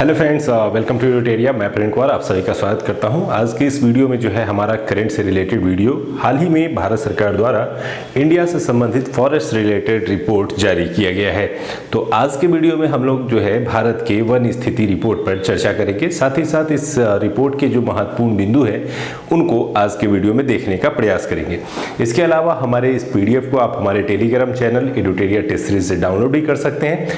Hello friends, welcome to यूटेरिया। मैं प्रेम कुमार आप सभी का स्वागत करता हूं। आज के इस वीडियो में जो है हमारा करंट से रिलेटेड वीडियो, हाल ही में भारत सरकार द्वारा इंडिया से संबंधित फॉरेस्ट रिलेटेड रिपोर्ट जारी किया गया है। तो आज के वीडियो में हम लोग जो है भारत के वन स्थिति रिपोर्ट पर चर्चा करेंगे। साथ ही साथ इस रिपोर्ट के जो महत्वपूर्ण बिंदु है उनको आज के वीडियो में देखने का प्रयास करेंगे। इसके अलावा हमारे इस PDF को आप हमारे टेलीग्राम चैनल एडुटेरिया टेस्ट सीरीज से डाउनलोड भी कर सकते हैं।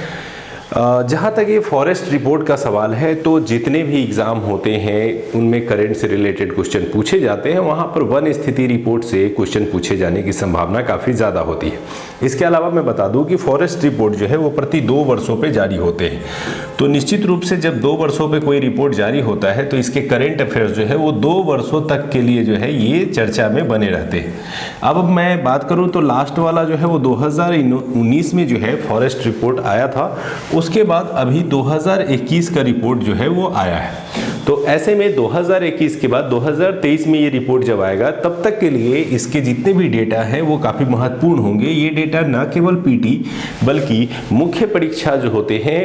जहाँ तक ये फॉरेस्ट रिपोर्ट का सवाल है, तो जितने भी एग्ज़ाम होते हैं उनमें करंट से रिलेटेड क्वेश्चन पूछे जाते हैं, वहाँ पर वन स्थिति रिपोर्ट से क्वेश्चन पूछे जाने की संभावना काफ़ी ज़्यादा होती है। इसके अलावा मैं बता दूं कि फॉरेस्ट रिपोर्ट जो है वो प्रति 2 वर्षों पे जारी होते हैं। तो निश्चित रूप से जब 2 वर्षों पे कोई रिपोर्ट जारी होता है तो इसके करंट अफेयर्स जो है वो 2 वर्षों तक के लिए जो है ये चर्चा में बने रहते हैं। अब मैं बात करूँ तो लास्ट वाला जो है वो 2019 में जो है फॉरेस्ट रिपोर्ट आया था। उसके बाद अभी 2021 का रिपोर्ट जो है वो आया है। तो ऐसे में 2021 के बाद 2023 में ये रिपोर्ट जब आएगा तब तक के लिए इसके जितने भी डेटा हैं वो काफ़ी महत्वपूर्ण होंगे। ये डेटा न केवल पीटी बल्कि मुख्य परीक्षा जो होते हैं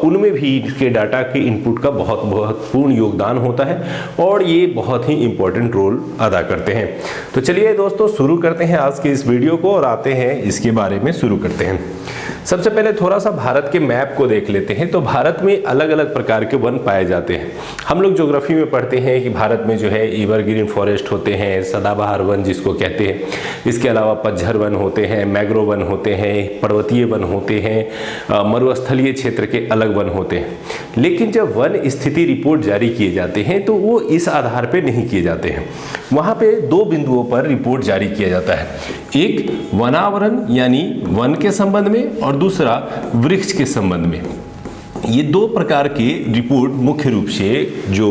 उनमें भी इसके डाटा के इनपुट का बहुत महत्वपूर्ण योगदान होता है और ये बहुत ही इम्पोर्टेंट रोल अदा करते हैं। तो चलिए दोस्तों, शुरू करते हैं आज के इस वीडियो को और आते हैं इसके बारे में शुरू करते हैं। सबसे पहले थोड़ा सा भारत के मैप को देख लेते हैं। तो भारत में अलग अलग प्रकार के वन पाए जाते हैं। हम लोग ज्योग्राफी में पढ़ते हैं कि भारत में जो है एवरग्रीन फॉरेस्ट होते हैं, सदाबहार वन जिसको कहते हैं। इसके अलावा पतझड़ वन होते हैं, मैंग्रोव वन होते हैं, पर्वतीय वन होते हैं, मरुस्थलीय क्षेत्र के अलग वन होते हैं। लेकिन जब वन स्थिति रिपोर्ट जारी किए जाते हैं तो वो इस आधार पर नहीं किए जाते हैं। वहाँ पे 2 बिंदुओं पर रिपोर्ट जारी किया जाता है। एक वनावरण यानी वन के संबंध में और दूसरा वृक्ष के संबंध में। ये 2 प्रकार के रिपोर्ट मुख्य रूप से जो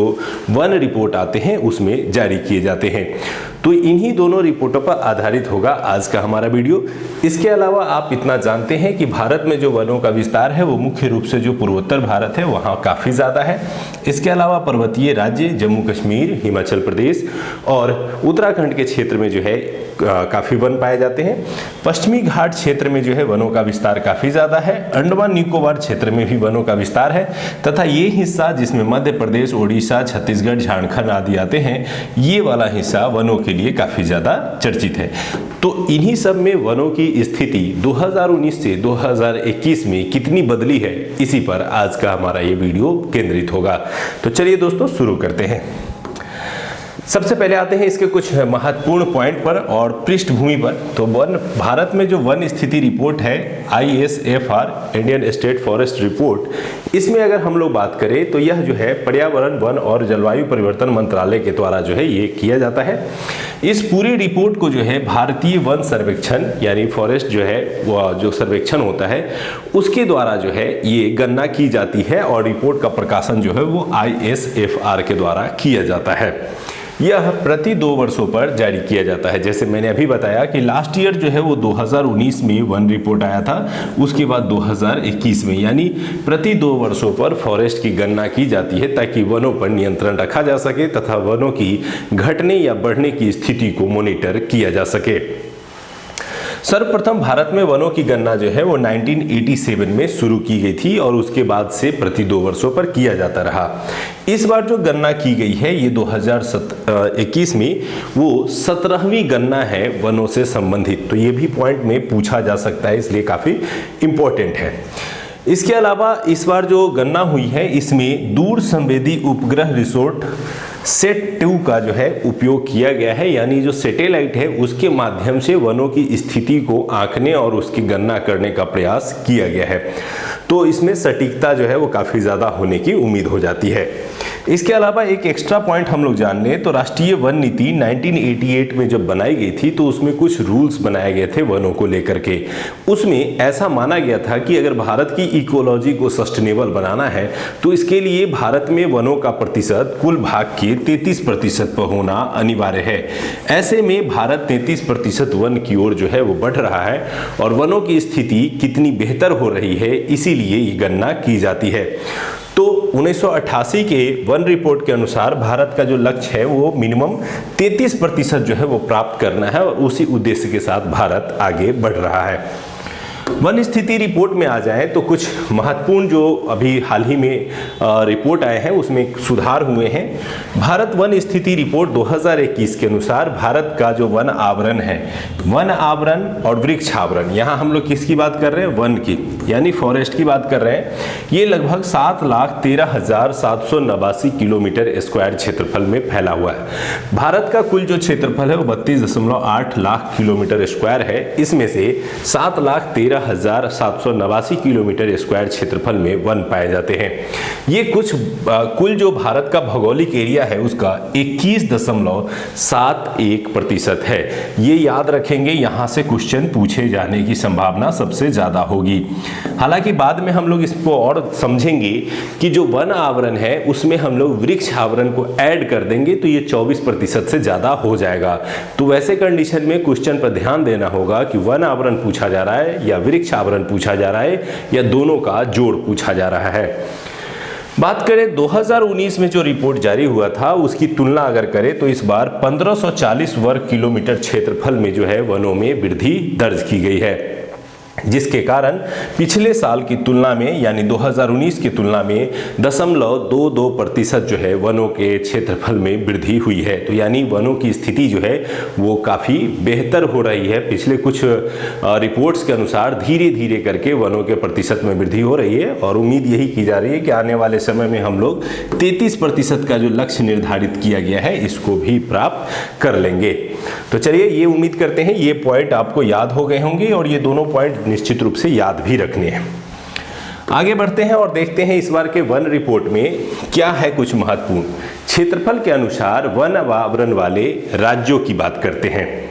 वन रिपोर्ट आते हैं उसमें जारी किए जाते हैं। तो इन्हीं दोनों रिपोर्टों पर आधारित होगा आज का हमारा वीडियो। इसके अलावा आप इतना जानते हैं कि भारत में जो वनों का विस्तार है वो मुख्य रूप से जो पूर्वोत्तर भारत है वहाँ काफ़ी ज़्यादा है। इसके अलावा पर्वतीय राज्य जम्मू कश्मीर, हिमाचल प्रदेश और उत्तराखंड के क्षेत्र में जो है काफ़ी वन पाए जाते हैं। पश्चिमी घाट क्षेत्र में जो है वनों का विस्तार काफ़ी ज़्यादा है। अंडमान निकोबार क्षेत्र में भी वनों का विस्तार है तथा ये हिस्सा जिसमें मध्य प्रदेश, ओडिशा, छत्तीसगढ़, झारखंड आदि आते हैं, ये वाला हिस्सा वनों के लिए काफ़ी ज़्यादा चर्चित है। तो इन्हीं सब में वनों की स्थिति 2019 से 2021 में कितनी बदली है, इसी पर आज का हमारा ये वीडियो केंद्रित होगा। तो चलिए दोस्तों शुरू करते हैं। सबसे पहले आते हैं इसके कुछ महत्वपूर्ण पॉइंट पर और पृष्ठभूमि पर। तो भारत में जो वन स्थिति रिपोर्ट है ISFR, Indian state forest report, इसमें अगर हम लोग बात करें तो यह जो है पर्यावरण, वन और जलवायु परिवर्तन मंत्रालय के द्वारा जो है ये किया जाता है। इस पूरी रिपोर्ट को जो है भारतीय वन सर्वेक्षण यानी फॉरेस्ट जो है वो जो सर्वेक्षण होता है उसके द्वारा जो है ये गणना की जाती है और रिपोर्ट का प्रकाशन जो है वो ISFR के द्वारा किया जाता है। यह प्रति 2 वर्षों पर जारी किया जाता है। जैसे मैंने अभी बताया कि लास्ट ईयर जो है वो 2019 में वन रिपोर्ट आया था, उसके बाद 2021 में, यानी प्रति 2 वर्षों पर फॉरेस्ट की गणना की जाती है ताकि वनों पर नियंत्रण रखा जा सके तथा वनों की घटने या बढ़ने की स्थिति को मॉनिटर किया जा सके। सर्वप्रथम भारत में वनों की गणना जो है वो 1987 में शुरू की गई थी और उसके बाद से प्रति 2 वर्षों पर किया जाता रहा। इस बार जो गणना की गई है ये 2021 में वो 17वीं गणना है वनों से संबंधित। तो ये भी पॉइंट में पूछा जा सकता है, इसलिए काफ़ी इम्पोर्टेंट है। इसके अलावा इस बार जो गणना हुई है इसमें दूर संवेदी उपग्रह रिसोर्ट SAT-2 का जो है उपयोग किया गया है, यानी जो सैटेलाइट है उसके माध्यम से वनों की स्थिति को आंकने और उसकी गणना करने का प्रयास किया गया है। तो इसमें सटीकता जो है वो काफ़ी ज़्यादा होने की उम्मीद हो जाती है। इसके अलावा एक एक्स्ट्रा पॉइंट हम लोग जान लें तो राष्ट्रीय वन नीति 1988 में जब बनाई गई थी तो उसमें कुछ रूल्स बनाए गए थे वनों को लेकर के। उसमें ऐसा माना गया था कि अगर भारत की इकोलॉजी को सस्टेनेबल बनाना है तो इसके लिए भारत में वनों का प्रतिशत कुल भाग के 33% पर होना अनिवार्य है। ऐसे में भारत 33% वन की ओर जो है वो बढ़ रहा है और वनों की स्थिति कितनी बेहतर हो रही है इसीलिए ये गणना की जाती है। तो 1988 के वन रिपोर्ट के अनुसार भारत का जो लक्ष्य है वो मिनिमम 33% जो है वो प्राप्त करना है और उसी उद्देश्य के साथ भारत आगे बढ़ रहा है। वन स्थिति रिपोर्ट में आ जाए तो कुछ महत्वपूर्ण जो अभी हाल ही में रिपोर्ट आए हैं उसमें सुधार हुए हैं। भारत वन स्थिति रिपोर्ट 2021 के अनुसार भारत का जो वन आवरण है, वन आवरण और वृक्ष आवरण, यहाँ हम लोग किसकी बात कर रहे हैं, वन की, यानी फॉरेस्ट की बात कर रहे हैं, ये लगभग 7,13,789 किलोमीटर स्क्वायर क्षेत्रफल में फैला हुआ है। भारत का कुल जो क्षेत्रफल है वो 32.8 लाख किलोमीटर स्क्वायर है। इसमें से 7,13,789 किलोमीटर स्क्वायर क्षेत्रफल में वन पाए जाते हैं। ये कुछ कुल जो भारत का भौगोलिक एरिया है उसका 21.71% है। ये याद रखेंगे, यहाँ से क्वेश्चन पूछे जाने की संभावना सबसे ज्यादा होगी। हालांकि बाद में हम लोग इसको और समझेंगे कि जो वन आवरण है उसमें हम लोग वृक्ष आवरण को ऐड कर देंगे तो ये 24% से ज्यादा हो जाएगा। तो वैसे कंडीशन में क्वेश्चन पर ध्यान देना होगा कि वन आवरण पूछा जा रहा है या वृक्ष आवरण पूछा जा रहा है या दोनों का जोड़ पूछा जा रहा है। बात करें 2019 में जो रिपोर्ट जारी हुआ था उसकी तुलना अगर करें तो इस बार 1540 वर्ग किलोमीटर क्षेत्रफल में जो है वनों में वृद्धि दर्ज की गई है, जिसके कारण पिछले साल की तुलना में यानी 2019 की तुलना में 0.22% जो है वनों के क्षेत्रफल में वृद्धि हुई है। तो यानी वनों की स्थिति जो है वो काफ़ी बेहतर हो रही है। पिछले कुछ रिपोर्ट्स के अनुसार धीरे धीरे करके वनों के प्रतिशत में वृद्धि हो रही है और उम्मीद यही की जा रही है कि आने वाले समय में हम लोग 33% का जो लक्ष्य निर्धारित किया गया है इसको भी प्राप्त कर लेंगे। तो चलिए, ये उम्मीद करते हैं ये पॉइंट आपको याद हो गए होंगे और ये दोनों पॉइंट निश्चित रूप से याद भी रखने हैं। आगे बढ़ते हैं और देखते हैं इस बार के वन रिपोर्ट में क्या है कुछ महत्वपूर्ण। क्षेत्रफल के अनुसार वन आवरण वाले राज्यों की बात करते हैं।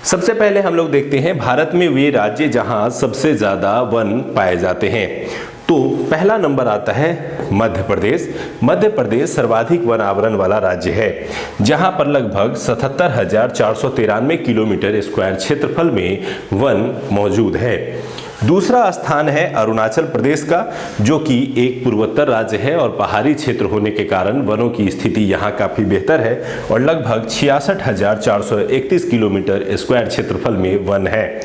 सबसे पहले हम लोग देखते हैं भारत में वे राज्य जहां सबसे ज्यादा वन पाए जाते हैं। तो पहला नंबर आता है मध्य प्रदेश। मध्य प्रदेश सर्वाधिक वन आवरण वाला राज्य है, जहां पर लगभग 77,493 किलोमीटर स्क्वायर क्षेत्रफल में वन मौजूद है। दूसरा स्थान है अरुणाचल प्रदेश का, जो कि एक पूर्वोत्तर राज्य है और पहाड़ी क्षेत्र होने के कारण वनों की स्थिति यहाँ काफ़ी बेहतर है और लगभग 66,431 किलोमीटर स्क्वायर क्षेत्रफल में वन है।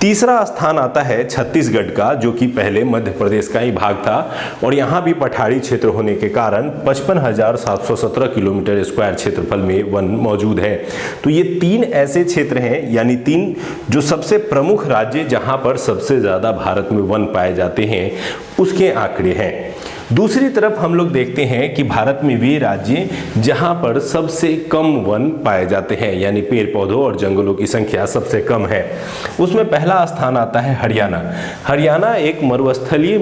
तीसरा स्थान आता है छत्तीसगढ़ का, जो कि पहले मध्य प्रदेश का ही भाग था और यहाँ भी पठारी क्षेत्र होने के कारण 55,717 किलोमीटर स्क्वायर क्षेत्रफल में वन मौजूद है। तो ये तीन ऐसे क्षेत्र हैं, यानी तीन जो सबसे प्रमुख राज्य जहाँ पर सबसे ज़्यादा भारत में वन पाए जाते हैं उसके आंकड़े हैं। दूसरी तरफ हम लोग देखते हैं कि भारत में वे राज्य जहां पर सबसे कम वन पाए जाते हैं, यानी पेड़ पौधों और जंगलों की संख्या सबसे कम है। उसमें पहला स्थान आता है हरियाणा। हरियाणा एक मरुस्थलीय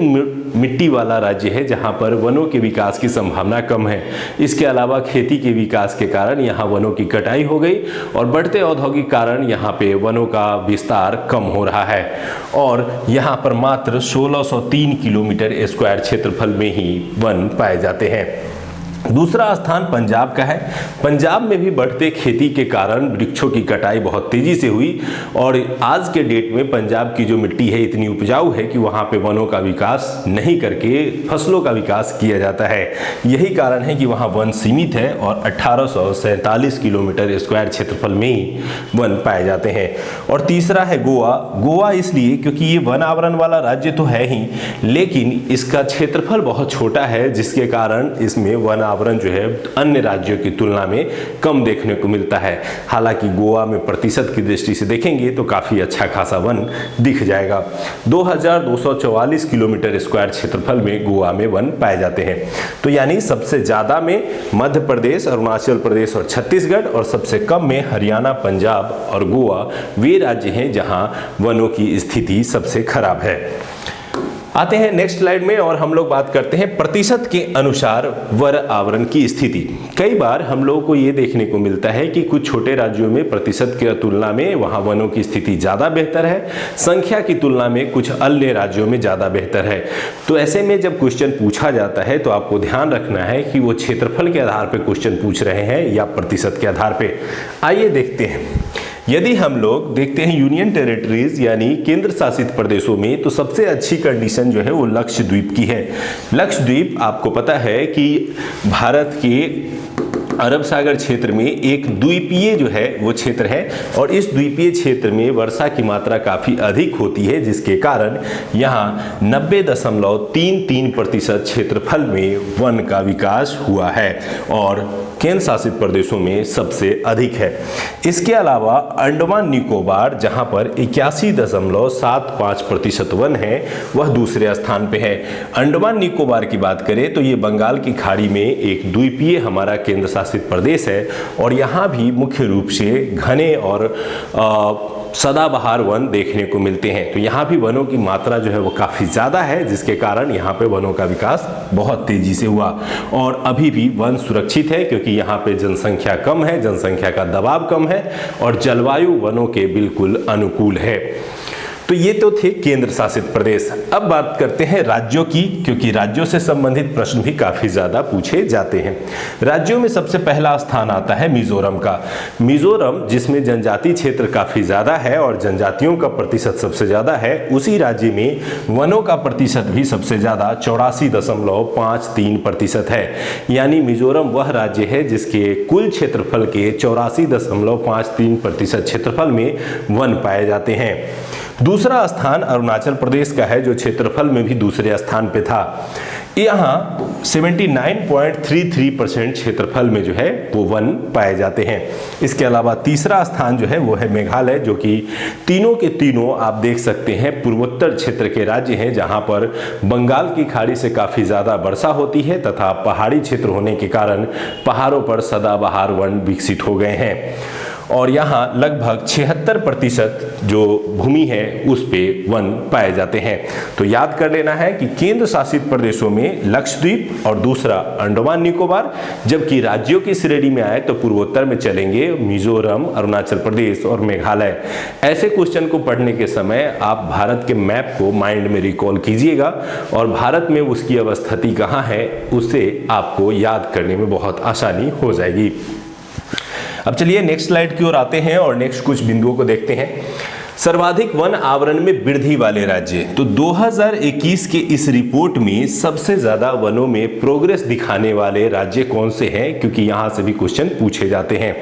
मिट्टी वाला राज्य है जहां पर वनों के विकास की संभावना कम है। इसके अलावा खेती के विकास के कारण यहाँ वनों की कटाई हो गई और बढ़ते औद्योगिक कारण यहाँ पे वनों का विस्तार कम हो रहा है और यहाँ पर मात्र 1603 किलोमीटर स्क्वायर क्षेत्रफल में ही वन पाए जाते हैं। दूसरा स्थान पंजाब का है। पंजाब में भी बढ़ते खेती के कारण वृक्षों की कटाई बहुत तेजी से हुई और आज के डेट में पंजाब की जो मिट्टी है इतनी उपजाऊ है कि वहाँ पे वनों का विकास नहीं करके फसलों का विकास किया जाता है। यही कारण है कि वहाँ वन सीमित है और 1847 किलोमीटर स्क्वायर क्षेत्रफल में ही वन पाए जाते हैं। और तीसरा है गोवा। गोवा इसलिए क्योंकि ये वन आवरण वाला राज्य तो है ही, लेकिन इसका क्षेत्रफल बहुत छोटा है, जिसके कारण इसमें वन आवरण जो है अन्य राज्यों की तुलना में कम देखने को मिलता है। हालांकि गोवा में प्रतिशत की दृष्टि से देखेंगे तो काफी अच्छा खासा वन दिख जाएगा। 2244 किलोमीटर स्क्वायर क्षेत्रफल में गोवा में वन पाए जाते हैं। तो यानी सबसे ज्यादा में मध्य प्रदेश, अरुणाचल प्रदेश और छत्तीसगढ़ और सबसे कम में हरियाणा, पंजाब और गोवा वे राज्य हैं जहां वनों की स्थिति सबसे खराब है। आते हैं नेक्स्ट स्लाइड में और हम लोग बात करते हैं प्रतिशत के अनुसार वन आवरण की स्थिति। कई बार हम लोगों को ये देखने को मिलता है कि कुछ छोटे राज्यों में प्रतिशत की तुलना में वहाँ वनों की स्थिति ज़्यादा बेहतर है, संख्या की तुलना में कुछ अन्य राज्यों में ज़्यादा बेहतर है। तो ऐसे में जब क्वेश्चन पूछा जाता है तो आपको ध्यान रखना है कि वो क्षेत्रफल के आधार पर क्वेश्चन पूछ रहे हैं या प्रतिशत के आधार पर। आइए देखते हैं। यदि हम लोग देखते हैं यूनियन टेरिटरीज यानी केंद्र शासित प्रदेशों में, तो सबसे अच्छी कंडीशन जो है वो लक्षद्वीप की है। लक्षद्वीप आपको पता है कि भारत के अरब सागर क्षेत्र में एक द्वीपीय जो है वो क्षेत्र है और इस द्वीपीय क्षेत्र में वर्षा की मात्रा काफ़ी अधिक होती है, जिसके कारण यहाँ 90.33% क्षेत्रफल में वन का विकास हुआ है और केंद्र शासित प्रदेशों में सबसे अधिक है। इसके अलावा अंडमान निकोबार जहाँ पर 81.75% वन है वह दूसरे स्थान पे है। अंडमान निकोबार की बात करें तो ये बंगाल की खाड़ी में एक द्वीपीय हमारा केंद्र शासित प्रदेश है और यहाँ भी मुख्य रूप से घने और सदाबहार वन देखने को मिलते हैं। तो यहाँ भी वनों की मात्रा जो है वो काफ़ी ज़्यादा है, जिसके कारण यहाँ पे वनों का विकास बहुत तेज़ी से हुआ और अभी भी वन सुरक्षित है क्योंकि यहाँ पे जनसंख्या कम है, जनसंख्या का दबाव कम है और जलवायु वनों के बिल्कुल अनुकूल है। तो ये तो थे केंद्र शासित प्रदेश। अब बात करते हैं राज्यों की, क्योंकि राज्यों से संबंधित प्रश्न भी काफ़ी ज़्यादा पूछे जाते हैं। राज्यों में सबसे पहला स्थान आता है मिजोरम का। मिजोरम जिसमें जनजाति क्षेत्र काफ़ी ज़्यादा है और जनजातियों का प्रतिशत सबसे ज़्यादा है, उसी राज्य में वनों का प्रतिशत भी सबसे ज़्यादा 84.53% है। यानी मिजोरम वह राज्य है जिसके कुल क्षेत्रफल के 84.53% क्षेत्रफल में वन पाए जाते हैं। दूसरा स्थान अरुणाचल प्रदेश का है जो क्षेत्रफल में भी दूसरे स्थान पे था। यहाँ 79.33% क्षेत्रफल में जो है वो वन पाए जाते हैं। इसके अलावा तीसरा स्थान जो है वो है मेघालय, जो कि तीनों के तीनों आप देख सकते हैं पूर्वोत्तर क्षेत्र के राज्य हैं जहाँ पर बंगाल की खाड़ी से काफ़ी ज़्यादा वर्षा होती है तथा पहाड़ी क्षेत्र होने के कारण पहाड़ों पर सदाबहार वन विकसित हो गए हैं और यहाँ लगभग 76% जो भूमि है उस पे वन पाए जाते हैं। तो याद कर लेना है कि केंद्र शासित प्रदेशों में लक्षद्वीप और दूसरा अंडमान निकोबार, जबकि राज्यों की श्रेणी में आए तो पूर्वोत्तर में चलेंगे मिजोरम, अरुणाचल प्रदेश और मेघालय। ऐसे क्वेश्चन को पढ़ने के समय आप भारत के मैप को माइंड में रिकॉल कीजिएगा और भारत में उसकी अवस्थिति कहाँ है उससे आपको याद करने में बहुत आसानी हो जाएगी। अब चलिए नेक्स्ट स्लाइड की ओर आते हैं और नेक्स्ट कुछ बिंदुओं को देखते हैं। सर्वाधिक वन आवरण में वृद्धि वाले राज्य। तो 2021 के इस रिपोर्ट में सबसे ज़्यादा वनों में प्रोग्रेस दिखाने वाले राज्य कौन से हैं, क्योंकि यहाँ से भी क्वेश्चन पूछे जाते हैं।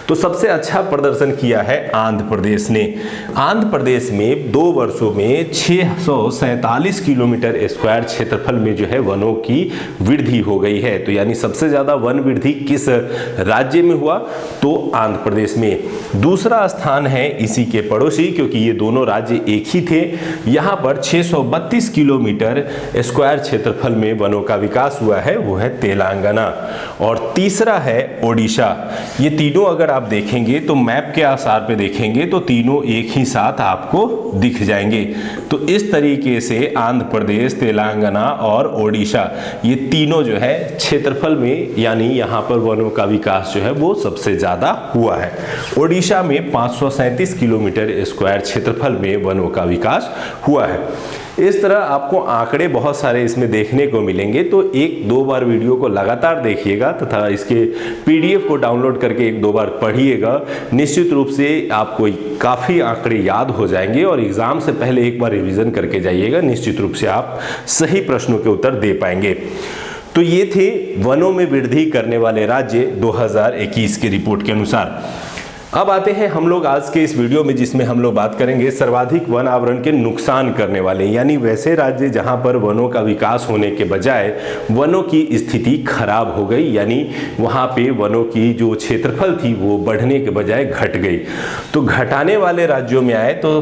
तो सबसे अच्छा प्रदर्शन किया है आंध्र प्रदेश ने। आंध्र प्रदेश में 2 वर्षों में 647 किलोमीटर स्क्वायर क्षेत्रफल में जो है वनों की वृद्धि हो गई है। तो यानी सबसे ज़्यादा वन वृद्धि किस राज्य में हुआ, तो आंध्र प्रदेश में। दूसरा स्थान है इसी के पड़ोसी, क्योंकि ये दोनों राज्य एक ही थे, यहाँ पर 632 किलोमीटर स्क्वायर क्षेत्रफल में वनों का विकास हुआ है, वो है तेलंगाना। और तीसरा है ओडिशा। ये तीनों अगर आप देखेंगे तो मैप के आसार पे देखेंगे तो तीनों एक ही साथ आपको दिख जाएंगे। तो इस तरीके से आंध्र प्रदेश, तेलंगाना और ओडिशा ये तीनों जो है क्षेत्रफल में यानी यहाँ पर वनों का विकास जो है वो सबसे ज़्यादा हुआ है। ओडिशा में 537 किलोमीटर स्क्वायर क्षेत्रफल में वनों का विकास हुआ है। इस तरह आपको आंकड़े बहुत सारे इसमें देखने को मिलेंगे, तो 1-2 बार वीडियो को लगातार देखिएगा तथा इसके PDF को डाउनलोड करके 1-2 बार पढ़िएगा। निश्चित रूप से आपको काफ़ी आंकड़े याद हो जाएंगे और एग्जाम से पहले एक बार रिवीजन करके जाइएगा। निश्चित रूप से आप सही प्रश्नों के उत्तर दे पाएंगे। तो ये थे वनों में वृद्धि करने वाले राज्य 2021 की रिपोर्ट के अनुसार। अब आते हैं हम लोग आज के इस वीडियो में, जिसमें हम लोग बात करेंगे सर्वाधिक वन आवरण के नुकसान करने वाले, यानी वैसे राज्य जहां पर वनों का विकास होने के बजाय वनों की स्थिति खराब हो गई, यानी वहां पे वनों की जो क्षेत्रफल थी वो बढ़ने के बजाय घट गई। तो घटाने वाले राज्यों में आए तो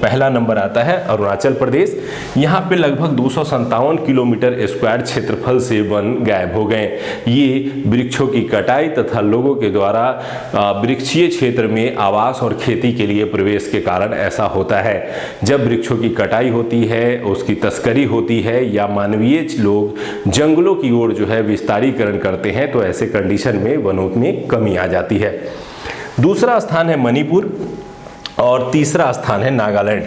पहला नंबर आता है अरुणाचल प्रदेश। यहाँ पे लगभग 257 किलोमीटर स्क्वायर क्षेत्रफल से वन गायब हो गए। ये वृक्षों की कटाई तथा लोगों के द्वारा वृक्षीय क्षेत्र में आवास और खेती के लिए प्रवेश के कारण ऐसा होता है। जब वृक्षों की कटाई होती है, उसकी तस्करी होती है या मानवीय लोग जंगलों की ओर जो है विस्तारीकरण करते हैं, तो ऐसे कंडीशन में वनों में कमी आ जाती है। दूसरा स्थान है मणिपुर और तीसरा स्थान है नागालैंड।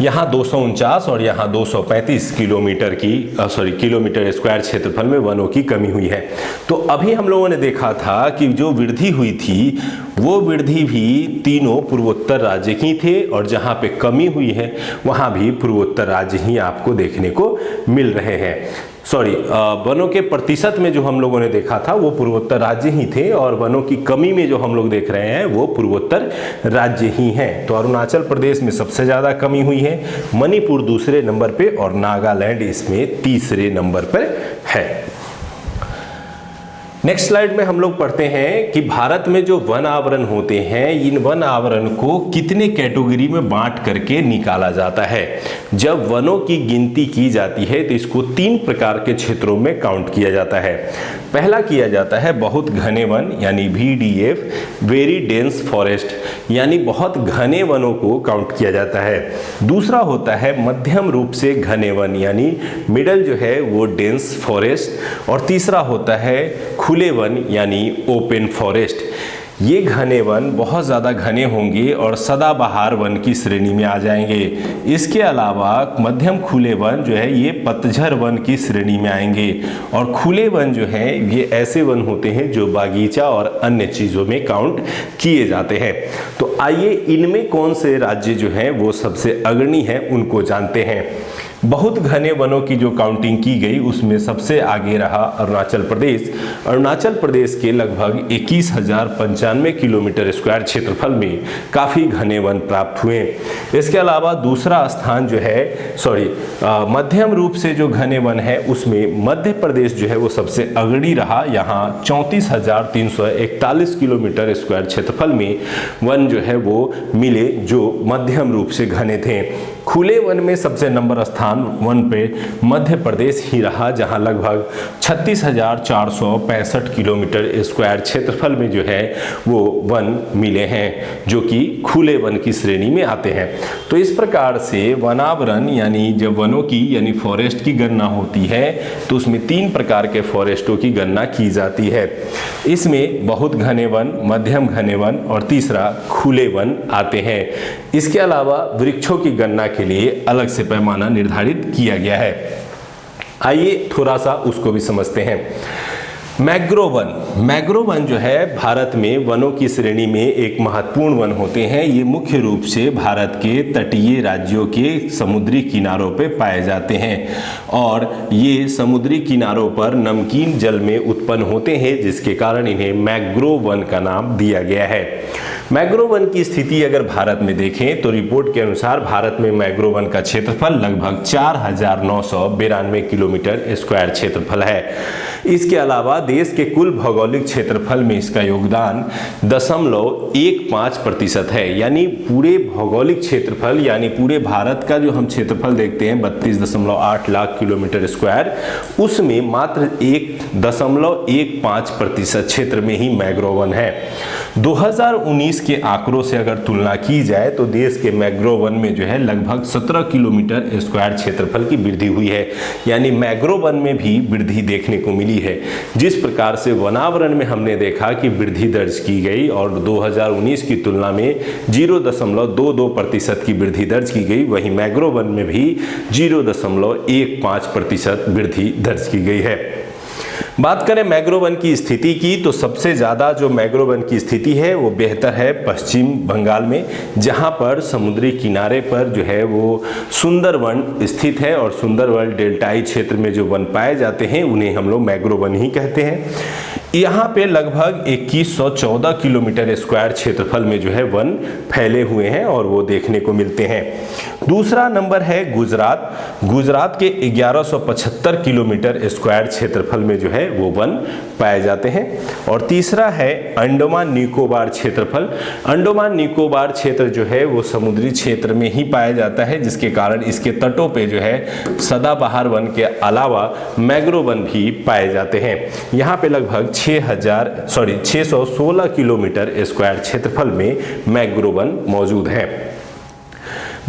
यहाँ 249 और यहाँ 235 किलोमीटर स्क्वायर क्षेत्रफल में वनों की कमी हुई है। तो अभी हम लोगों ने देखा था कि जो वृद्धि हुई थी वो वृद्धि भी तीनों पूर्वोत्तर राज्य की थे, और जहाँ पे कमी हुई है वहाँ भी पूर्वोत्तर राज्य ही आपको देखने को मिल रहे हैं। वनों के प्रतिशत में जो हम लोगों ने देखा था वो पूर्वोत्तर राज्य ही थे, और वनों की कमी में जो हम लोग देख रहे हैं वो पूर्वोत्तर राज्य ही हैं। तो अरुणाचल प्रदेश में सबसे ज़्यादा कमी हुई है, मणिपुर दूसरे नंबर पे और नागालैंड इसमें तीसरे नंबर पर है। नेक्स्ट स्लाइड में हम लोग पढ़ते हैं कि भारत में जो वन आवरण होते हैं, इन वन आवरण को कितने कैटेगरी में बांट करके निकाला जाता है। जब वनों की गिनती की जाती है तो इसको 3 प्रकार के क्षेत्रों में काउंट किया जाता है। पहला किया जाता है बहुत घने वन यानी VDF, वेरी डेंस फॉरेस्ट, यानी बहुत घने वनों को काउंट किया जाता है। दूसरा होता है मध्यम रूप से घने वन यानी मिडल जो है वो डेंस फॉरेस्ट, और तीसरा होता है खुले वन यानी ओपन फॉरेस्ट। ये घने वन बहुत ज़्यादा घने होंगे और सदाबहार वन की श्रेणी में आ जाएंगे। इसके अलावा मध्यम खुले वन जो है ये पतझड़ वन की श्रेणी में आएंगे, और खुले वन जो है ये ऐसे वन होते हैं जो बागीचा और अन्य चीज़ों में काउंट किए जाते हैं। तो आइए इनमें कौन से राज्य जो हैं वो सबसे अग्रणी हैं उनको जानते हैं। बहुत घने वनों की जो काउंटिंग की गई उसमें सबसे आगे रहा अरुणाचल प्रदेश। अरुणाचल प्रदेश के लगभग 21,095 किलोमीटर स्क्वायर क्षेत्रफल में काफ़ी घने वन प्राप्त हुए। इसके अलावा दूसरा स्थान जो है मध्यम रूप से जो घने वन है उसमें मध्य प्रदेश जो है वो सबसे अग्रणी रहा। यहाँ 34,341 किलोमीटर स्क्वायर क्षेत्रफल में वन जो है वो मिले जो मध्यम रूप से घने थे। खुले वन में सबसे नंबर स्थान वन पे मध्य प्रदेश ही रहा, जहां लगभग 36,465 किलोमीटर स्क्वायर क्षेत्रफल में जो है वो वन मिले हैं जो कि खुले वन की श्रेणी में आते हैं। तो इस प्रकार से वनावरण यानी जब वनों की यानी फॉरेस्ट की गणना होती है तो उसमें 3 प्रकार के फॉरेस्टों की गणना की जाती है। इसमें बहुत घने वन, मध्यम घने वन और तीसरा खुले वन आते हैं। इसके अलावा वृक्षों की गणना के लिए अलग से पैमाना निर्धारित किया गया है। आइए थोड़ा सा उसको भी समझते हैं। मैंग्रोव वन जो है भारत में वनों की श्रेणी में एक महत्वपूर्ण वन होते हैं। ये मुख्य रूप से भारत के तटीय राज्यों के समुद्री किनारों पे पाए जाते हैं, और ये समुद्री किनारों पर नमकीन जल में उत्पन्न होते हैं, जिसके कारण इन्हें मैंग्रोव वन का नाम दिया गया है। मैंग्रोव वन की स्थिति अगर भारत में देखें तो रिपोर्ट के अनुसार भारत में मैंग्रोव वन का क्षेत्रफल लगभग 4,992 किलोमीटर स्क्वायर क्षेत्रफल है। इसके अलावा देश के कुल भौगोलिक क्षेत्रफल में इसका योगदान 0.15% है। यानी पूरे भौगोलिक क्षेत्रफल यानी पूरे भारत का जो हम क्षेत्रफल देखते हैं 32.8 लाख किलोमीटर स्क्वायर, उसमें मात्र 1.15% क्षेत्र में ही मैंग्रोव वन है। 2019 के आंकड़ों से अगर तुलना की जाए तो देश के मैंग्रोव वन में जो है लगभग 17 किलोमीटर स्क्वायर क्षेत्रफल की वृद्धि हुई है। यानी मैंग्रोव वन में भी वृद्धि देखने को मिली है। जिस प्रकार से वनावरण में हमने देखा कि वृद्धि दर्ज की गई और 2019 की तुलना में 0.22% की वृद्धि दर्ज की गई, वहीं मैंग्रोव वन में भी 0.15% वृद्धि दर्ज की गई है। बात करें मैंग्रोव वन की स्थिति की तो सबसे ज़्यादा जो मैंग्रोव वन की स्थिति है वो बेहतर है पश्चिम बंगाल में, जहां पर समुद्री किनारे पर जो है वो सुंदरवन स्थित है, और सुंदरवन डेल्टाई क्षेत्र में जो वन पाए जाते हैं उन्हें हम लोग मैंग्रोव वन ही कहते हैं। यहाँ पे लगभग 2114 किलोमीटर स्क्वायर क्षेत्रफल में जो है वन फैले हुए हैं और वो देखने को मिलते हैं। दूसरा नंबर है गुजरात के 1175 किलोमीटर स्क्वायर क्षेत्रफल में जो है वो वन पाए जाते हैं। और तीसरा है अंडमान निकोबार क्षेत्रफल। अंडमान निकोबार क्षेत्र जो है वो समुद्री क्षेत्र में ही पाया जाता है, जिसके कारण इसके तटों पे जो है सदाबहार वन के अलावा मैंग्रोव वन भी पाए जाते हैं। यहाँ पे लगभग 616 किलोमीटर स्क्वायर क्षेत्रफल में मैंग्रोव वन मौजूद है।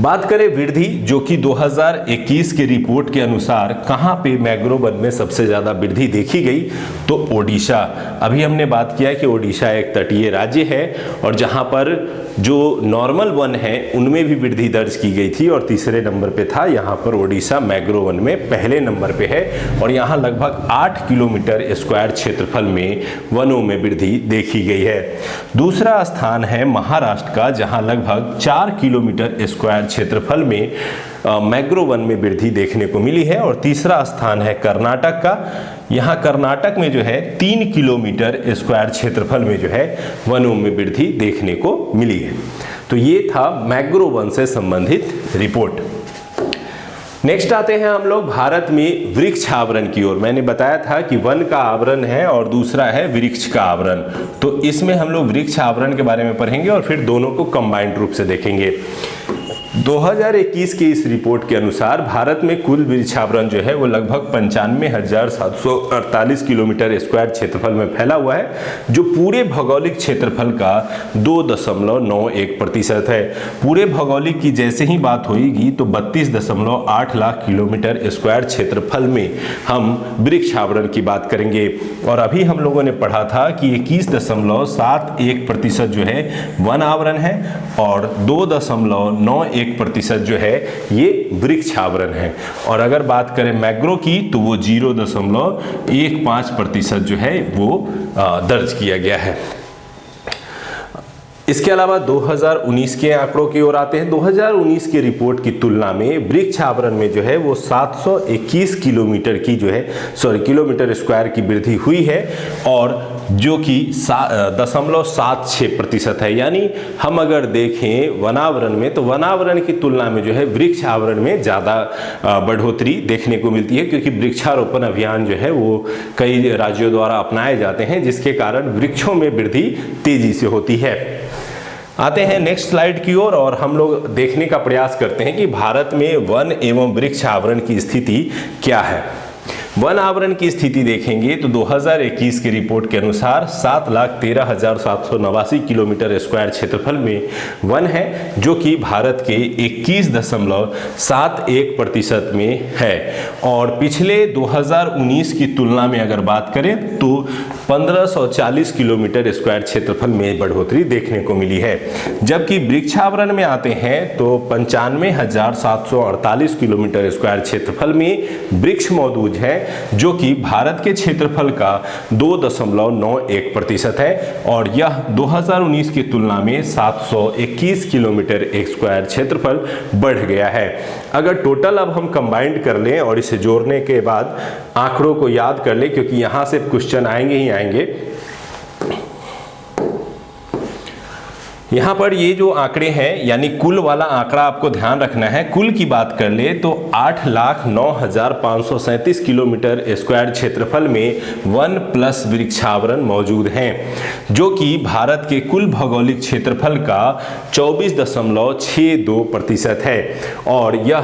बात करें वृद्धि, जो कि 2021 की रिपोर्ट के अनुसार कहां पे मैंग्रोव वन में सबसे ज़्यादा वृद्धि देखी गई, तो ओडिशा। अभी हमने बात किया कि ओडिशा एक तटीय राज्य है और जहां पर जो नॉर्मल वन है उनमें भी वृद्धि दर्ज की गई थी और तीसरे नंबर पे था यहाँ पर ओडिशा मैंग्रोव वन में पहले नंबर पे है और यहाँ लगभग 8 किलोमीटर स्क्वायर क्षेत्रफल में वनों में वृद्धि देखी गई है। दूसरा स्थान है महाराष्ट्र का, जहाँ लगभग 4 किलोमीटर स्क्वायर क्षेत्रफल में मैंग्रोव वन में वृद्धि देखने को मिली है। और तीसरा स्थान है कर्नाटक का, यहाँ कर्नाटक में जो है 3 किलोमीटर स्क्वायर क्षेत्रफल में जो है वनों में वृद्धि देखने को मिली है। तो ये था मैंग्रोव वन से संबंधित रिपोर्ट। नेक्स्ट आते हैं हम लोग भारत में वृक्ष आवरण की ओर। मैंने बताया था कि वन का आवरण है और दूसरा है वृक्ष का आवरण, तो इसमें हम लोग वृक्ष आवरण के बारे में पढ़ेंगे और फिर दोनों को कंबाइंड रूप से देखेंगे। 2021 की इस रिपोर्ट के अनुसार भारत में कुल वृक्षावरण जो है वो लगभग 95,748 किलोमीटर स्क्वायर क्षेत्रफल में फैला हुआ है, जो पूरे भौगोलिक क्षेत्रफल का 2.91% है। पूरे भौगोलिक की जैसे ही बात होगी तो 32.8 लाख किलोमीटर स्क्वायर क्षेत्रफल में हम वृक्षावरण की बात करेंगे। और अभी हम लोगों ने पढ़ा था कि 21.71% जो है वन आवरण है और 2.91% जो है ये वृक्ष आवरण है। और अगर बात करें मैंग्रोव की तो वो 0.15% जो है वो दर्ज किया गया है। इसके अलावा 2019 के आंकड़ों की ओर आते हैं। 2019 की रिपोर्ट की तुलना में वृक्ष आवरण में जो है वो 721 किलोमीटर की जो है किलोमीटर स्क्वायर की वृद्धि हुई है और जो कि 0.76% है। यानी हम अगर देखें वनावरण में तो वनावरण की तुलना में जो है वृक्ष आवरण में ज़्यादा बढ़ोतरी देखने को मिलती है, क्योंकि वृक्षारोपण अभियान जो है वो कई राज्यों द्वारा अपनाए जाते हैं, जिसके कारण वृक्षों में वृद्धि तेजी से होती है। आते हैं नेक्स्ट स्लाइड की ओर और हम लोग देखने का प्रयास करते हैं कि भारत में वन एवं वृक्ष आवरण की स्थिति क्या है। वन आवरण की स्थिति देखेंगे तो 2021 की रिपोर्ट के अनुसार 7,13,789 किलोमीटर स्क्वायर क्षेत्रफल में वन है, जो कि भारत के 21.71% में है। और पिछले 2019 की तुलना में अगर बात करें तो 1540 किलोमीटर स्क्वायर क्षेत्रफल में बढ़ोतरी देखने को मिली है। जबकि वृक्षावरण में आते हैं तो 95,748 किलोमीटर स्क्वायर क्षेत्रफल में वृक्ष मौजूद है, जो कि भारत के क्षेत्रफल का 2.91% है और यह 2019 की तुलना में 721 किलोमीटर स्क्वायर क्षेत्रफल बढ़ गया है। अगर टोटल अब हम कंबाइंड कर लें और इसे जोड़ने के बाद आंकड़ों को याद कर लें, क्योंकि यहाँ से क्वेश्चन आएंगे ही आएंगे। यहाँ पर ये जो आंकड़े हैं यानी कुल वाला आंकड़ा आपको ध्यान रखना है। कुल की बात कर ले तो 8,09,537 किलोमीटर स्क्वायर क्षेत्रफल में वन प्लस वृक्षावरण मौजूद हैं, जो कि भारत के कुल भौगोलिक क्षेत्रफल का 24.62% है। और यह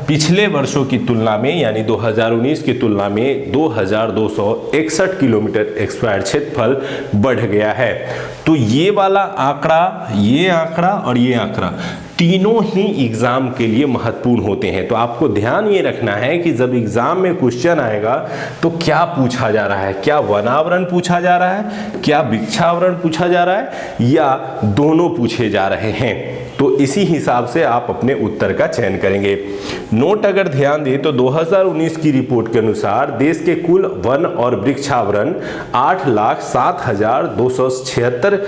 पिछले वर्षों की तुलना में यानी 2019 की तुलना में 2,261 किलोमीटर स्क्वायर क्षेत्रफल बढ़ गया है। तो ये वाला आंकड़ा, ये आंकड़ा और ये आंकड़ा तीनों ही एग्जाम के लिए महत्वपूर्ण होते हैं। तो आपको ध्यान ये रखना है कि जब एग्जाम में क्वेश्चन आएगा तो क्या पूछा जा रहा है, क्या वनावरण पूछा जा रहा है, क्या वृक्षावरण पूछा जा रहा है या दोनों पूछे जा रहे हैं। तो इसी हिसाब से आप अपने उत्तर का चयन करेंगे। नोट अगर ध्यान दें तो 2019 की रिपोर्ट के अनुसार देश के कुल वन और वृक्षावरण 8,07,276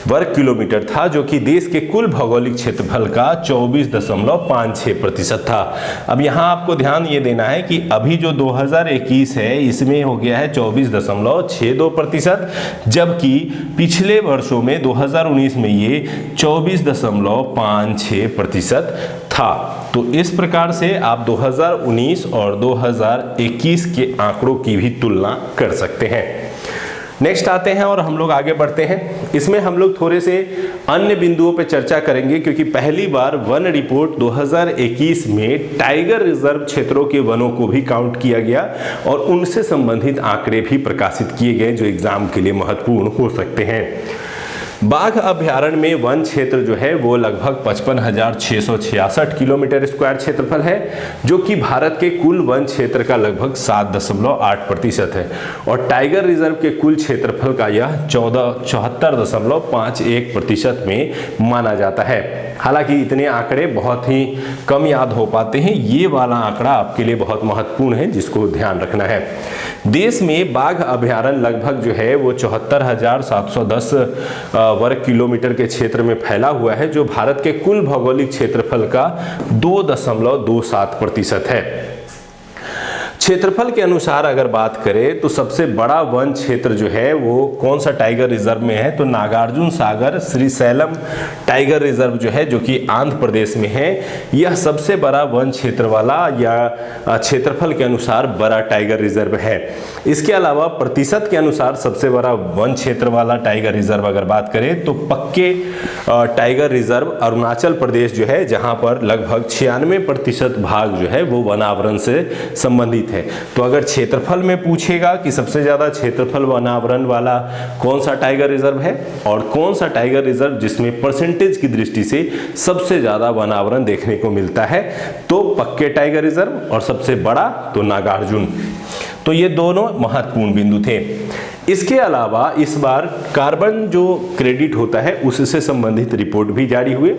वर्ग किलोमीटर था, जो कि देश के कुल भौगोलिक क्षेत्रफल का 24.56% था। अब यहाँ आपको ध्यान ये देना है कि अभी जो 2021 है इसमें हो गया है 24.62%, जबकि पिछले वर्षों में 2019 में ये 24.56% था। तो इस प्रकार से आप 2019 और 2021 के आंकड़ों की भी तुलना कर सकते हैं। नेक्स्ट आते हैं और हम लोग आगे बढ़ते हैं। इसमें हम लोग थोड़े से अन्य बिंदुओं पर चर्चा करेंगे, क्योंकि पहली बार वन रिपोर्ट 2021 में टाइगर रिजर्व क्षेत्रों के वनों को भी काउंट किया गया और उनसे संबंधित आंकड़े भी प्रकाशित किए गए, जो एग्जाम के लिए महत्वपूर्ण हो सकते हैं। बाघ अभ्यारण्य में वन क्षेत्र जो है वो लगभग 55,666 किलोमीटर स्क्वायर क्षेत्रफल है, जो कि भारत के कुल वन क्षेत्र का लगभग 7.8% है। और टाइगर रिजर्व के कुल क्षेत्रफल का यह 74.51% में माना जाता है। हालांकि इतने आंकड़े बहुत ही कम याद हो पाते हैं, ये वाला आंकड़ा आपके लिए बहुत महत्वपूर्ण है जिसको ध्यान रखना है। देश में बाघ अभ्यारण्य लगभग जो है वो 74,710 वर्ग किलोमीटर के क्षेत्र में फैला हुआ है, जो भारत के कुल भौगोलिक क्षेत्रफल का 2.27% है। क्षेत्रफल के अनुसार अगर बात करें तो सबसे बड़ा वन क्षेत्र जो है वो कौन सा टाइगर रिजर्व में है, तो नागार्जुन सागर श्रीशैलम टाइगर रिजर्व जो है, जो कि आंध्र प्रदेश में है, यह सबसे बड़ा वन क्षेत्र वाला या क्षेत्रफल के अनुसार बड़ा टाइगर रिजर्व है। इसके अलावा प्रतिशत के अनुसार सबसे बड़ा वन क्षेत्र वाला टाइगर रिजर्व अगर बात करें तो पक्के टाइगर रिजर्व अरुणाचल प्रदेश जो है, जहां पर लगभग 96% भाग जो है वो वनावरण से संबंधित है। तो अगर क्षेत्रफल में पूछेगा कि सबसे ज्यादा क्षेत्रफल वनावरण वाला कौन सा टाइगर रिजर्व है और कौन सा टाइगर रिजर्व जिसमें परसेंटेज की दृष्टि से सबसे ज्यादा वनावरण देखने को मिलता है, तो पक्के टाइगर रिजर्व और सबसे बड़ा तो नागार्जुन। तो ये दोनों महत्वपूर्ण बिंदु थे। इसके अलावा इस बार कार्बन जो क्रेडिट होता है उससे संबंधित रिपोर्ट भी जारी हुए।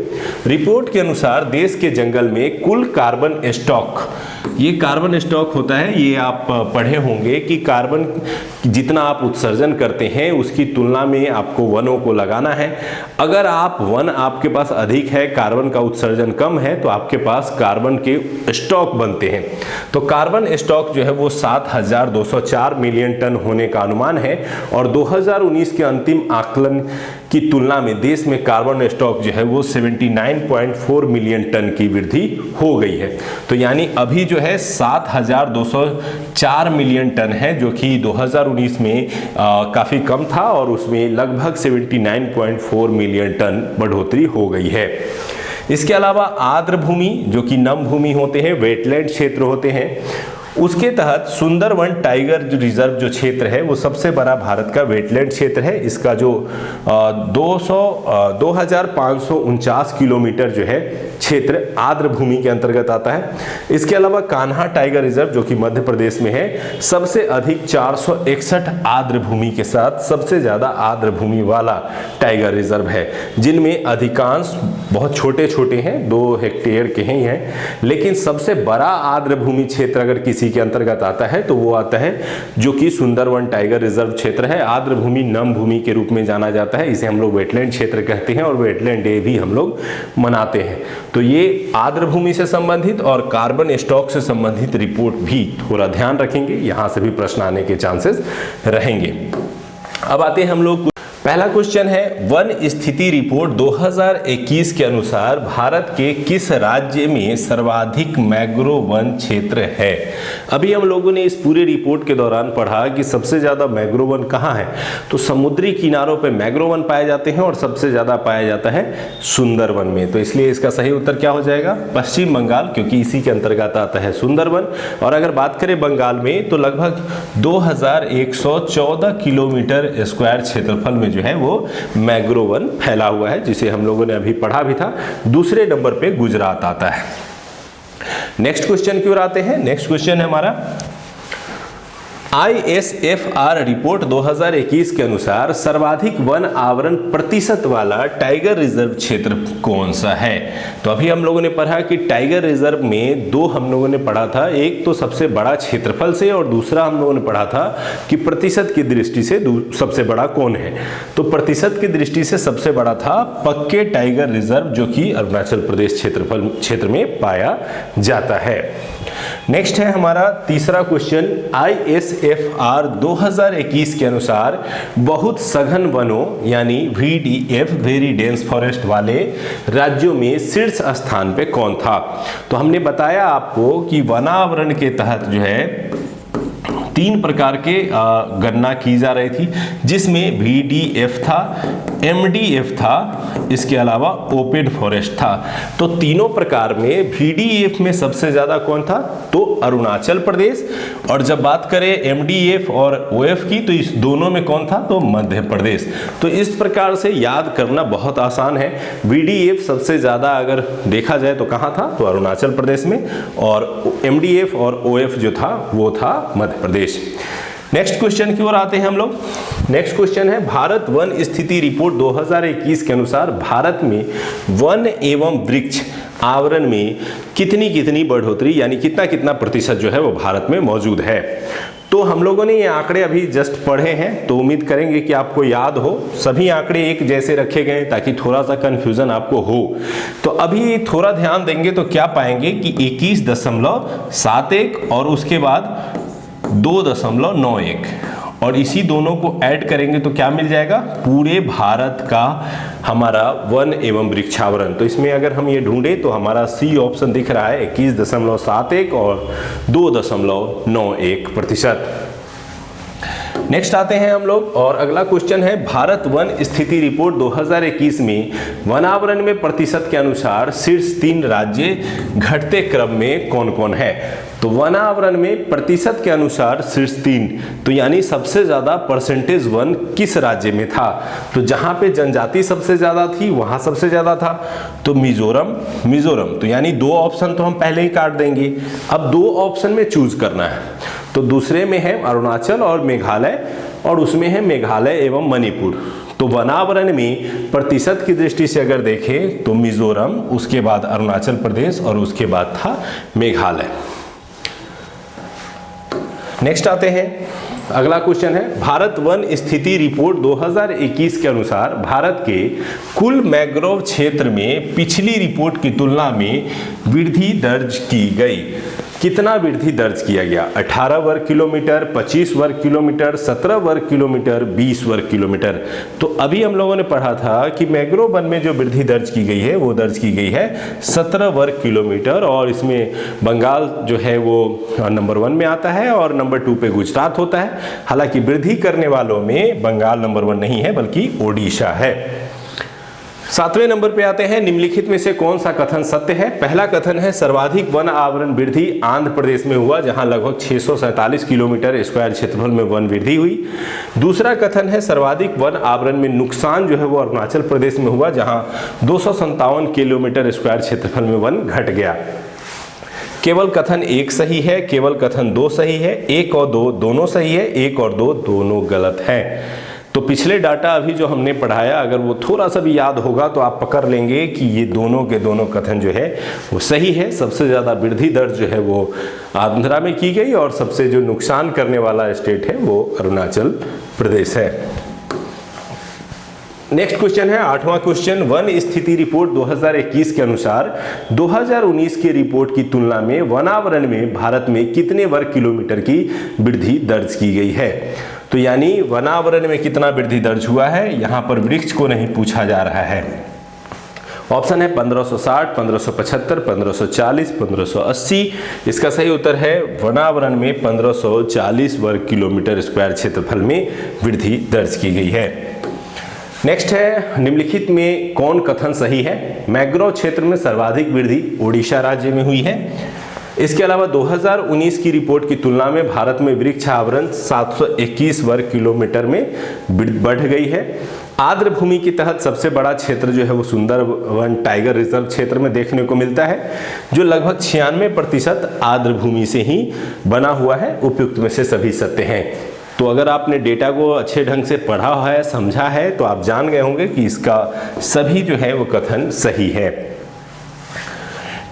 रिपोर्ट के अनुसार देश के जंगल में कुल कार्बन स्टॉक, ये कार्बन स्टॉक होता है, ये आप पढ़े होंगे कि कार्बन जितना आप उत्सर्जन करते हैं उसकी तुलना में आपको वनों को लगाना है। अगर आप वन आपके पास अधिक है, कार्बन का उत्सर्जन कम है, तो आपके पास कार्बन के स्टॉक बनते हैं। तो कार्बन स्टॉक जो है वो 7,204 मिलियन टन होने का अनुमान है और 2019 के अंतिम आकलन की तुलना में देश में कार्बन स्टॉक जो है वो 79.4 मिलियन टन की वृद्धि हो गई है। तो यानी अभी जो है 7,204 मिलियन टन है, जो कि 2019 में काफ़ी कम था और उसमें लगभग 79.4 मिलियन टन बढ़ोतरी हो गई है। इसके अलावा आर्द्र भूमि जो कि नम भूमि होते हैं, वेटलैंड क्षेत्र होते हैं, उसके तहत सुंदरवन टाइगर रिजर्व जो क्षेत्र है वो सबसे बड़ा भारत का वेटलैंड क्षेत्र है। इसका जो 2,549 किलोमीटर जो है क्षेत्र आर्द्र भूमि के अंतर्गत आता है। इसके अलावा कान्हा टाइगर रिजर्व जो कि मध्य प्रदेश में है, सबसे अधिक 461 आर्द्र भूमि के साथ सबसे ज्यादा आर्द्र भूमि वाला टाइगर रिजर्व है, जिनमें अधिकांश बहुत छोटे छोटे हैं, 2 हेक्टेयर के हैं हैं, लेकिन सबसे बड़ा आर्द्र भूमि क्षेत्र अगर किसी के अंतर्गत आता है तो वो आता है जो कि सुंदरवन टाइगर रिजर्व क्षेत्र है। आर्द्र भूमि नम भूमि के रूप में जाना जाता है, इसे हम लोग वेटलैंड क्षेत्र कहते हैं और वेटलैंड डे भी हम लोग मनाते हैं। तो ये आर्द्र भूमि से संबंधित और कार्बन स्टॉक से संबंधित रिपोर्ट भी थोड़ा ध्यान रखेंगे, यहां से भी प्रश्न आने के चांसेस रहेंगे। अब आते हैं हम लोग, पहला क्वेश्चन है वन स्थिति रिपोर्ट 2021 के अनुसार भारत के किस राज्य में सर्वाधिक मैंग्रोव वन क्षेत्र है। अभी हम लोगों ने इस पूरे रिपोर्ट के दौरान पढ़ा कि सबसे ज्यादा मैंग्रोव वन कहाँ है, तो समुद्री किनारों पे मैंग्रोव वन पाए जाते हैं और सबसे ज्यादा पाया जाता है सुंदरवन में। तो इसलिए इसका सही उत्तर क्या हो जाएगा, पश्चिम बंगाल, क्योंकि इसी के अंतर्गत आता है सुंदरवन। और अगर बात करें बंगाल में तो लगभग 2114 किलोमीटर स्क्वायर क्षेत्रफल में जो है वो मैंग्रोव वन फैला हुआ है, जिसे हम लोगों ने अभी पढ़ा भी था। दूसरे नंबर पे गुजरात आता है। नेक्स्ट क्वेश्चन की ओर आते हैं। नेक्स्ट क्वेश्चन है हमारा, ISFR रिपोर्ट 2021 के अनुसार सर्वाधिक वन आवरण प्रतिशत वाला टाइगर रिजर्व क्षेत्र कौन सा है। तो अभी हम लोगों ने पढ़ा कि टाइगर रिजर्व में 2 हम लोगों ने पढ़ा था, एक तो सबसे बड़ा क्षेत्रफल से और दूसरा हम लोगों ने पढ़ा था कि प्रतिशत की दृष्टि से सबसे बड़ा कौन है। तो प्रतिशत की दृष्टि से सबसे बड़ा था पक्के टाइगर रिजर्व, जो कि अरुणाचल प्रदेश क्षेत्र में पाया जाता है। नेक्स्ट है हमारा तीसरा क्वेश्चन, ISFR 2021 के अनुसार बहुत सघन वनों यानी VDF वेरी डेंस फॉरेस्ट वाले राज्यों में शीर्ष स्थान पे कौन था। तो हमने बताया आपको कि वनावरण के तहत जो है 3 प्रकार के गणना की जा रही थी, जिसमें VDF था, MDF था, इसके अलावा ओपन फॉरेस्ट था। तो तीनों प्रकार में VDF में सबसे ज़्यादा कौन था? तो अरुणाचल प्रदेश। और जब बात करें MDF और OF की, तो इस दोनों में कौन था? तो मध्य प्रदेश। तो इस प्रकार से याद करना बहुत आसान है। VDF सबसे ज़्यादा अगर देखा जाए तो कहाँ था? तो अरुणाचल प्रदेश में, और MDF और OF जो था वो था मध्य प्रदेश। नेक्स्ट क्वेश्चन की ओर आते हैं हम लोग। नेक्स्ट क्वेश्चन है, भारत वन स्थिति रिपोर्ट 2021 के अनुसार भारत में वन एवं वृक्ष आवरण में कितनी बढ़ोतरी, यानी कितना प्रतिशत जो है वो भारत में मौजूद है। तो हम लोगों ने ये आंकड़े अभी जस्ट पढ़े हैं, तो उम्मीद करेंगे कि आपको याद हो। सभी आंकड़े एक जैसे रखे गए ताकि थोड़ा सा कंफ्यूजन आपको हो। तो अभी थोड़ा ध्यान देंगे तो क्या पाएंगे कि 21.71 और उसके बाद 2.91, और इसी दोनों को ऐड करेंगे तो क्या मिल जाएगा? पूरे भारत का हमारा वन एवं वृक्षावरण। तो इसमें अगर हम ये ढूंढें तो हमारा सी ऑप्शन दिख रहा है, 21.71 और 2.91%। नेक्स्ट आते हैं हम लोग, और अगला क्वेश्चन है, भारत वन स्थिति रिपोर्ट 2021 में वनावरण में प्रतिशत के अनुसार शीर्ष 3 राज्य घटते क्रम में कौन कौन है? तो वनावरण में प्रतिशत के अनुसार शीर्ष 3, तो यानी सबसे ज्यादा परसेंटेज वन किस राज्य में था? तो जहां पे जनजाति सबसे ज्यादा थी वहां सबसे ज्यादा था, तो मिजोरम। तो यानी 2 ऑप्शन तो हम पहले ही काट देंगे। अब 2 ऑप्शन में चूज करना है, तो दूसरे में है अरुणाचल और मेघालय, और उसमें है मेघालय एवं मणिपुर। तो वनावरण में प्रतिशत की दृष्टि से अगर देखें तो मिजोरम, उसके बाद अरुणाचल प्रदेश और उसके बाद था मेघालय। नेक्स्ट आते हैं, अगला क्वेश्चन है, भारत वन स्थिति रिपोर्ट 2021 के अनुसार भारत के कुल मैंग्रोव क्षेत्र में पिछली रिपोर्ट की तुलना में वृद्धि दर्ज की गई। कितना वृद्धि दर्ज किया गया? 18 वर्ग किलोमीटर, 25 वर्ग किलोमीटर, 17 वर्ग किलोमीटर, 20 वर्ग किलोमीटर। तो अभी हम लोगों ने पढ़ा था कि मैंग्रोव वन में जो वृद्धि दर्ज की गई है वो दर्ज की गई है 17 वर्ग किलोमीटर, और इसमें बंगाल जो है वो नंबर 1 में आता है और नंबर 2 पे गुजरात होता है। हालांकि वृद्धि करने वालों में बंगाल नंबर 1 नहीं है बल्कि ओडिशा है। 7वें नंबर पे आते हैं, निम्नलिखित में से कौन सा कथन सत्य है? पहला कथन है, सर्वाधिक वन आवरण वृद्धि आंध्र प्रदेश में हुआ, जहां लगभग 647 किलोमीटर स्क्वायर क्षेत्रफल में वन वृद्धि हुई। दूसरा कथन है, सर्वाधिक वन आवरण में नुकसान जो है वो अरुणाचल प्रदेश में हुआ, जहां 257 किलोमीटर स्क्वायर क्षेत्रफल में वन घट गया। केवल कथन 1 सही है, केवल कथन 2 सही है, 1 और 2 दोनों सही है, 1 और 2 दोनों गलत है। तो पिछले डाटा अभी जो हमने पढ़ाया अगर वो थोड़ा सा भी याद होगा तो आप पकड़ लेंगे कि ये दोनों के दोनों कथन जो है वो सही है। सबसे ज़्यादा वृद्धि दर जो है वो आंध्रा में की गई, और सबसे जो नुकसान करने वाला स्टेट है वो अरुणाचल प्रदेश है। नेक्स्ट क्वेश्चन है, 8वां क्वेश्चन, वन स्थिति रिपोर्ट 2021 के अनुसार 2019 की रिपोर्ट की तुलना में वनावरण में भारत में कितने वर्ग किलोमीटर की वृद्धि दर्ज की गई है? तो यानी वनावरण में कितना वृद्धि दर्ज हुआ है, यहां पर वृक्ष को नहीं पूछा जा रहा है। ऑप्शन है 1560, 1575, 1540, 1580। इसका सही उत्तर है वनावरण में 1540 वर्ग किलोमीटर स्क्वायर क्षेत्रफल में वृद्धि दर्ज की गई है। नेक्स्ट है, निम्नलिखित में कौन कथन सही है? मैंग्रोव क्षेत्र में सर्वाधिक वृद्धि ओडिशा राज्य में हुई है। इसके अलावा 2019 की रिपोर्ट की तुलना में भारत में वृक्ष आवरण 721 वर्ग किलोमीटर में बढ़ गई है। आर्द्र भूमि के तहत सबसे बड़ा क्षेत्र जो है वो सुंदरवन टाइगर रिजर्व क्षेत्र में देखने को मिलता है, जो लगभग 96% आर्द्र भूमि से ही बना हुआ है। उपयुक्त में से सभी सत्य हैं। तो अगर आपने डेटा को अच्छे ढंग से पढ़ा है, समझा है, तो आप जान गए होंगे कि इसका सभी जो है वो कथन सही है।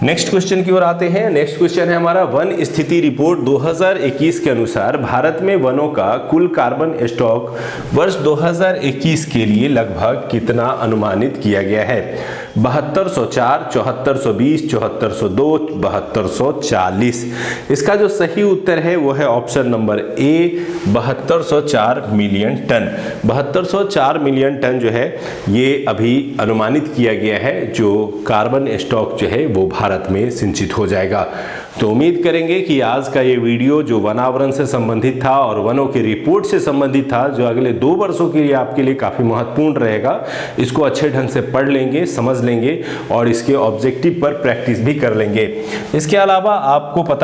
नेक्स्ट क्वेश्चन की ओर आते हैं। नेक्स्ट क्वेश्चन है हमारा, वन स्थिति रिपोर्ट 2021 के अनुसार भारत में वनों का कुल कार्बन स्टॉक वर्ष 2021 के लिए लगभग कितना अनुमानित किया गया है? 7204, 7420, 7402, 7240। इसका जो सही उत्तर है वो है option number A, 7204 million ton. 7204 million ton जो है ये अभी अनुमानित किया गया है, जो कार्बन स्टॉक जो है वो भारत में सिंचित हो जाएगा। तो उम्मीद करेंगे कि आज का ये वीडियो जो वनावरण से संबंधित था और वनों की रिपोर्ट से संबंधित था, जो अगले 2 वर्षों के लिए आपके लिए काफ़ी महत्वपूर्ण रहेगा, इसको अच्छे ढंग से पढ़ लेंगे, समझ लेंगे और इसके ऑब्जेक्टिव पर प्रैक्टिस भी कर लेंगे। इसके अलावा आपको पता